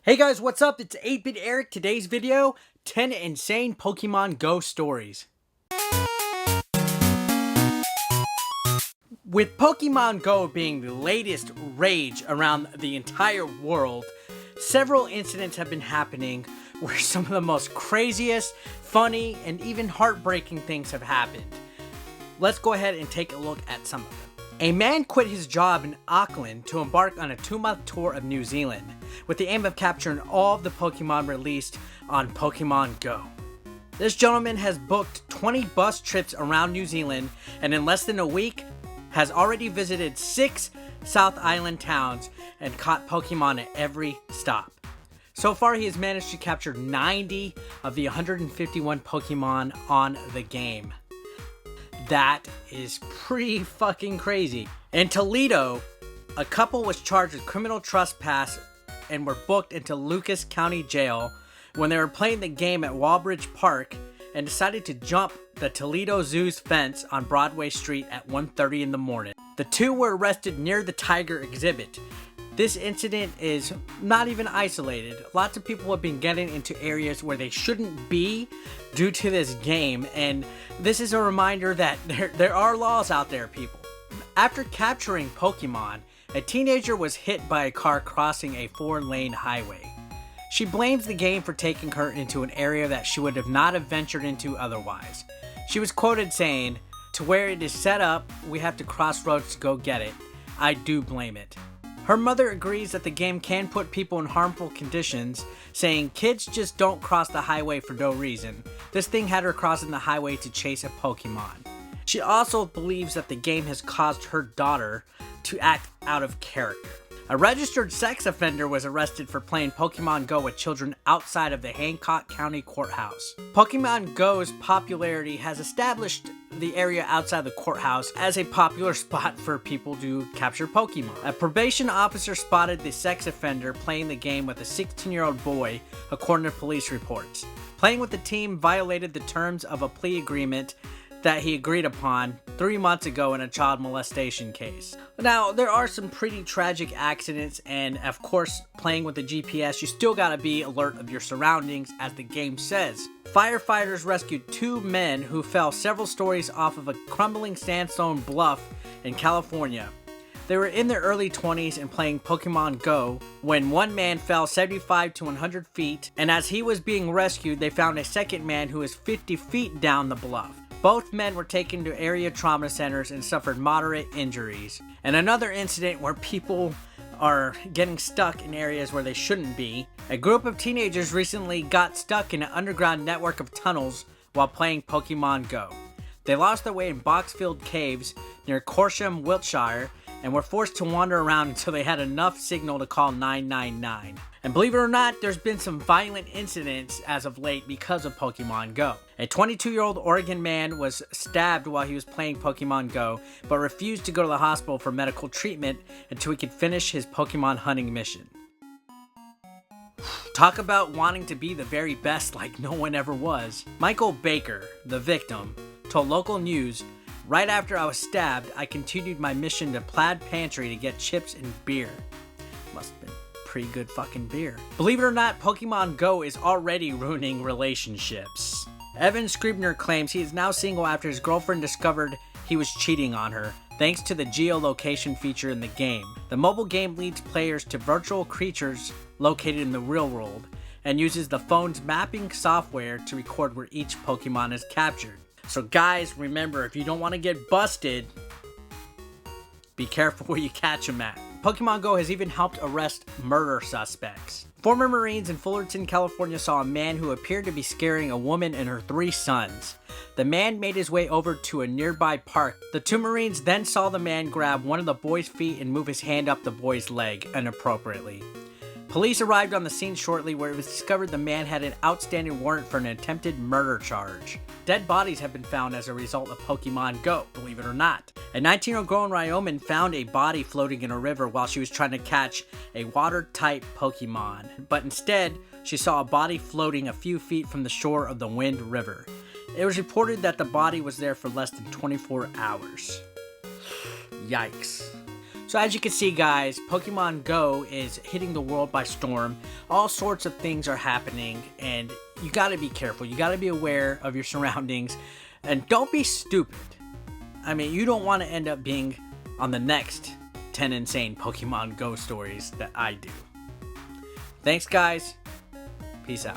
Hey guys, what's up? It's 8-Bit Eric. Today's video, 10 insane Pokemon Go stories. With Pokemon Go being the latest rage around the entire world, several incidents have been happening where some of the most craziest, funny, and even heartbreaking things have happened. Let's go ahead and take a look at some of them. A man quit his job in Auckland to embark on a 2-month tour of New Zealand, with the aim of capturing all of the Pokemon released on Pokemon Go. This gentleman has booked 20 bus trips around New Zealand, and in less than a week, has already visited 6 South Island towns and caught Pokemon at every stop. So far, he has managed to capture 90 of the 151 Pokemon on the game. That is pretty fucking crazy. In Toledo, a couple was charged with criminal trespass and were booked into Lucas County Jail when they were playing the game at Walbridge Park and decided to jump the Toledo Zoo's fence on Broadway Street at 1:30 in the morning. The two were arrested near the Tiger exhibit. This incident is not even isolated. Lots of people have been getting into areas where they shouldn't be due to this game, and this is a reminder that there are laws out there, people. After capturing Pokemon, a teenager was hit by a car crossing a 4-lane highway. She blames the game for taking her into an area that she would not have ventured into otherwise. She was quoted saying, "To where it is set up, we have to cross roads to go get it. I do blame it." Her mother agrees that the game can put people in harmful conditions, saying kids just don't cross the highway for no reason. This thing had her crossing the highway to chase a Pokemon. She also believes that the game has caused her daughter to act out of character. A registered sex offender was arrested for playing Pokemon Go with children outside of the Hancock County Courthouse. Pokemon Go's popularity has established the area outside the courthouse as a popular spot for people to capture Pokemon. A probation officer spotted the sex offender playing the game with a 16-year-old boy, according to police reports. Playing with the team violated the terms of a plea agreement that he agreed upon 3 months ago in a child molestation case. Now, there are some pretty tragic accidents, and of course, playing with the GPS, you still gotta be alert of your surroundings, as the game says. Firefighters rescued 2 men who fell several stories off of a crumbling sandstone bluff in California. They were in their early 20s and playing Pokemon Go when one man fell 75 to 100 feet, and as he was being rescued, they found a second man who was 50 feet down the bluff. Both men were taken to area trauma centers and suffered moderate injuries. And another incident where people are getting stuck in areas where they shouldn't be. A group of teenagers recently got stuck in an underground network of tunnels while playing Pokemon Go. They lost their way in box-filled caves near Corsham, Wiltshire, and were forced to wander around until they had enough signal to call 999. And believe it or not, there's been some violent incidents as of late because of Pokemon Go. A 22-year-old Oregon man was stabbed while he was playing Pokemon Go, but refused to go to the hospital for medical treatment until he could finish his Pokemon hunting mission. Talk about wanting to be the very best like no one ever was. Michael Baker, the victim, told local news, "Right after I was stabbed, I continued my mission to Plaid Pantry to get chips and beer." Must have been pretty good fucking beer. Believe it or not, Pokemon Go is already ruining relationships. Evan Scribner claims he is now single after his girlfriend discovered he was cheating on her, thanks to the geolocation feature in the game. The mobile game leads players to virtual creatures located in the real world, and uses the phone's mapping software to record where each Pokemon is captured. So guys, remember, if you don't want to get busted, be careful where you catch them at. Pokemon Go has even helped arrest murder suspects. Former Marines in Fullerton, California saw a man who appeared to be scaring a woman and her 3 sons. The man made his way over to a nearby park. The 2 Marines then saw the man grab one of the boy's feet and move his hand up the boy's leg inappropriately. Police arrived on the scene shortly, where it was discovered the man had an outstanding warrant for an attempted murder charge. Dead bodies have been found as a result of Pokemon Go, believe it or not. A 19-year-old girl in Wyoming found a body floating in a river while she was trying to catch a water-type Pokemon, but instead, she saw a body floating a few feet from the shore of the Wind River. It was reported that the body was there for less than 24 hours. Yikes. So as you can see, guys, Pokemon Go is hitting the world by storm. All sorts of things are happening, and you gotta be careful. You gotta be aware of your surroundings, and don't be stupid. I mean, you don't want to end up being on the next 10 insane Pokemon Go stories that I do. Thanks, guys. Peace out.